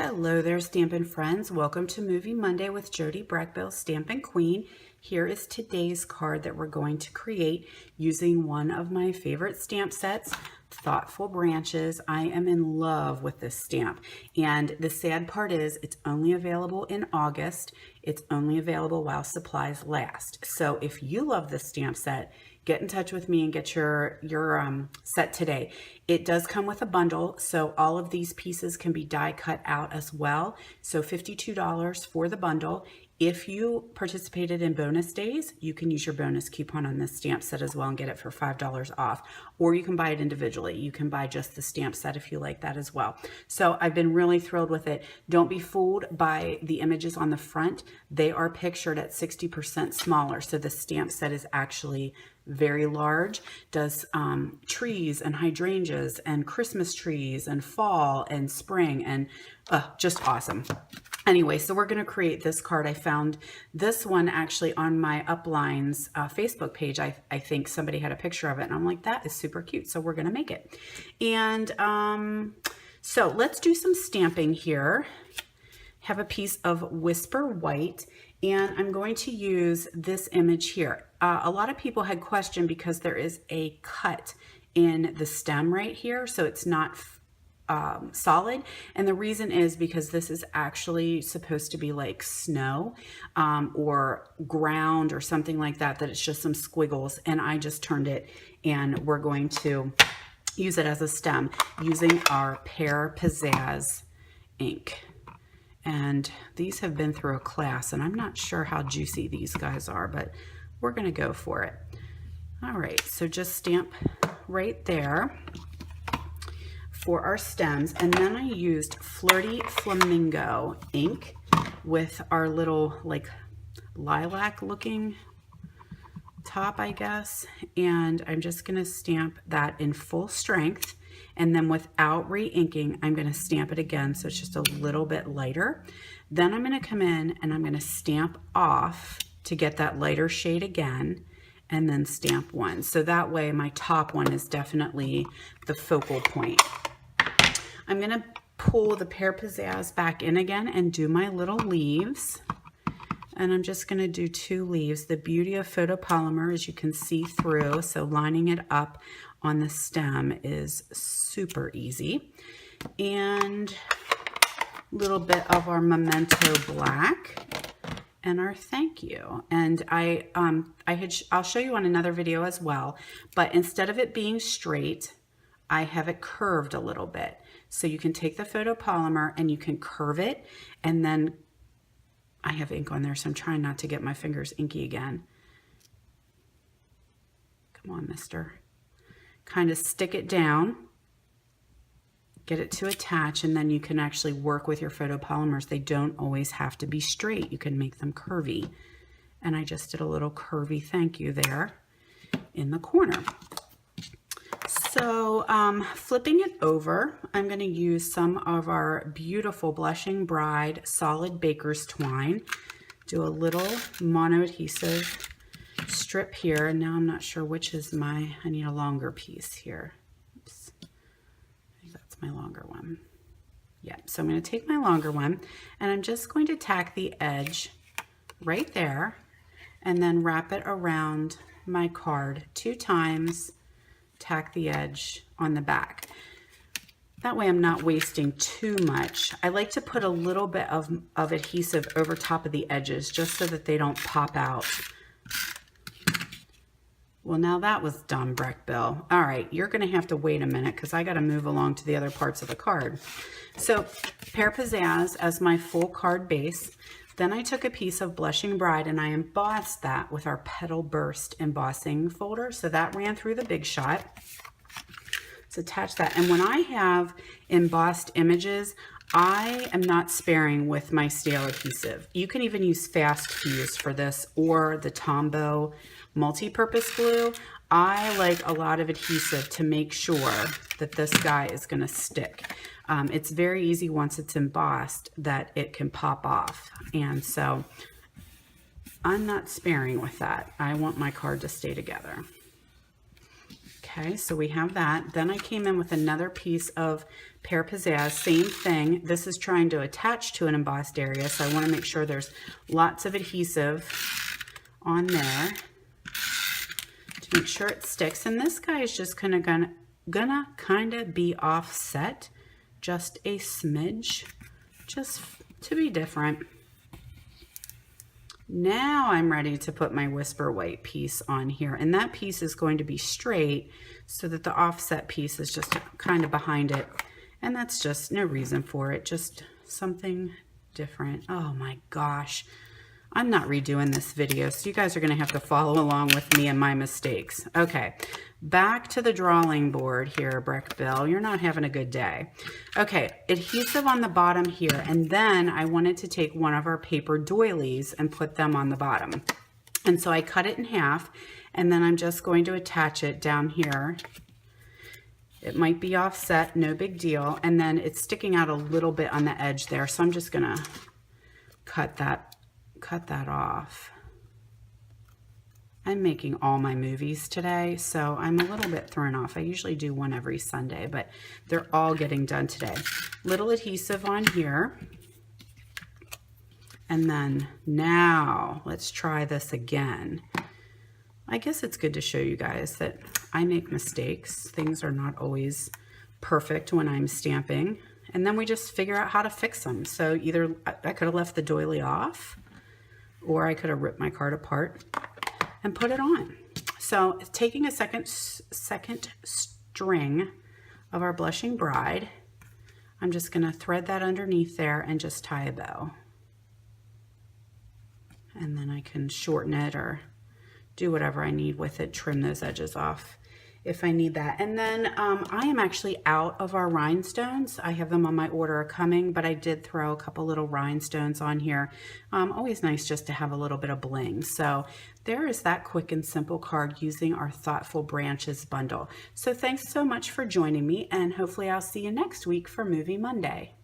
Hello there, Stampin' friends. Welcome to Movie Monday with Jody Breckbill, Stampin' Queen. Here is today's card that we're going to create using one of my favorite stamp sets, Thoughtful Branches. I am in love with this stamp. And the sad part is it's only available in August. It's only available while supplies last. So if you love this stamp set, get in touch with me and get your set today. It does come with a bundle, so all of these pieces can be die cut out as well. So $52 for the bundle. If you participated in bonus days, you can use your bonus coupon on this stamp set as well and get it for $5 off. Or you can buy it individually. You can buy just the stamp set if you like that as well. So I've been really thrilled with it. Don't be fooled by the images on the front. They are pictured at 60% smaller. So the stamp set is actually very large, does trees and hydrangeas and Christmas trees and fall and spring and just awesome. Anyway, so we're going to create this card. I found this one actually on my Uplines Facebook page. I think somebody had a picture of it and I'm like, that is super cute. So we're going to make it. And so let's do some stamping here. Have a piece of Whisper White. And I'm going to use this image here. A lot of people had questioned because there is a cut in the stem right here, so it's not solid. And the reason is because this is actually supposed to be like snow or ground or something like that, that it's just some squiggles. And I just turned it and we're going to use it as a stem using our Pear Pizzaz ink. And these have been through a class, and I'm not sure how juicy these guys are, but we're going to go for it. All right, so just stamp right there for our stems. And then I used Flirty Flamingo ink with our little like lilac looking top, I guess. And I'm just going to stamp that in full strength. And then without re-inking, I'm going to stamp it again, so it's just a little bit lighter. Then I'm going to come in and I'm going to stamp off to get that lighter shade again, and then stamp one. So that way my top one is definitely the focal point. I'm going to pull the Pear Pizzaz back in again and do my little leaves. And I'm just going to do 2 leaves. The beauty of photopolymer is you can see through, so lining it up on the stem is super easy. And a little bit of our Memento black and our thank you. And I'll show you on another video as well, but instead of it being straight, I have it curved a little bit. So you can take the photopolymer and you can curve it, and then I have ink on there, so I'm trying not to get my fingers inky again. Come on, mister. Kind of stick it down, get it to attach, and then you can actually work with your photopolymers. They don't always have to be straight. You can make them curvy. And I just did a little curvy thank you there in the corner. So flipping it over, I'm going to use some of our beautiful Blushing Bride Solid Baker's Twine. Do a little mono adhesive strip here, and now I'm not sure which is I need a longer piece here. Oops. I think that's my longer one. Yeah, so I'm going to take my longer one and I'm just going to tack the edge right there and then wrap it around my card 2 times, tack the edge on the back. That way I'm not wasting too much. I like to put a little bit of adhesive over top of the edges just so that they don't pop out. Well, now that was dumb, Breckbill. All right, you're going to have to wait a minute because I got to move along to the other parts of the card. So Pear Pizzaz as my full card base. Then I took a piece of Blushing Bride and I embossed that with our Petal Burst embossing folder. So that ran through the Big Shot. Let's attach that. And when I have embossed images, I am not sparing with my stale adhesive. You can even use Fast Fuse for this or the Tombow multi-purpose glue. I like a lot of adhesive to make sure that this guy is going to stick. It's very easy once it's embossed that it can pop off. And so I'm not sparing with that. I want my card to stay together. Okay, so we have that. Then I came in with another piece of pear pizzaz, same thing. This is trying to attach to an embossed area, so I want to make sure there's lots of adhesive on there to make sure it sticks. And this guy is just gonna kind of be offset just a smidge, just to be different. Now I'm ready to put my whisper white piece on here, and that piece is going to be straight so that the offset piece is just kind of behind it, and that's just no reason for it, just something different. Oh my gosh, I'm not redoing this video, so you guys are going to have to follow along with me and my mistakes. Okay, back to the drawing board here, Brick Bill. You're not having a good day. Okay, adhesive on the bottom here, and then I wanted to take one of our paper doilies and put them on the bottom. And so I cut it in half, and then I'm just going to attach it down here. It might be offset, no big deal, and then it's sticking out a little bit on the edge there, so I'm just going to cut that off. I'm making all my movies today, so I'm a little bit thrown off. I usually do one every Sunday, but they're all getting done today. Little adhesive on here. And then now let's try this again. I guess it's good to show you guys that I make mistakes. Things are not always perfect when I'm stamping. And then we just figure out how to fix them. So either I could have left the doily off, or I could have ripped my card apart and put it on. So taking a second string of our blushing bride, I'm just going to thread that underneath there and just tie a bow. And then I can shorten it or do whatever I need with it, trim those edges off if I need that. And then I am actually out of our rhinestones. I have them on my order coming, but I did throw a couple little rhinestones on here. Always nice just to have a little bit of bling. So there is that quick and simple card using our Thoughtful Branches bundle. So thanks so much for joining me, and hopefully I'll see you next week for Movie Monday.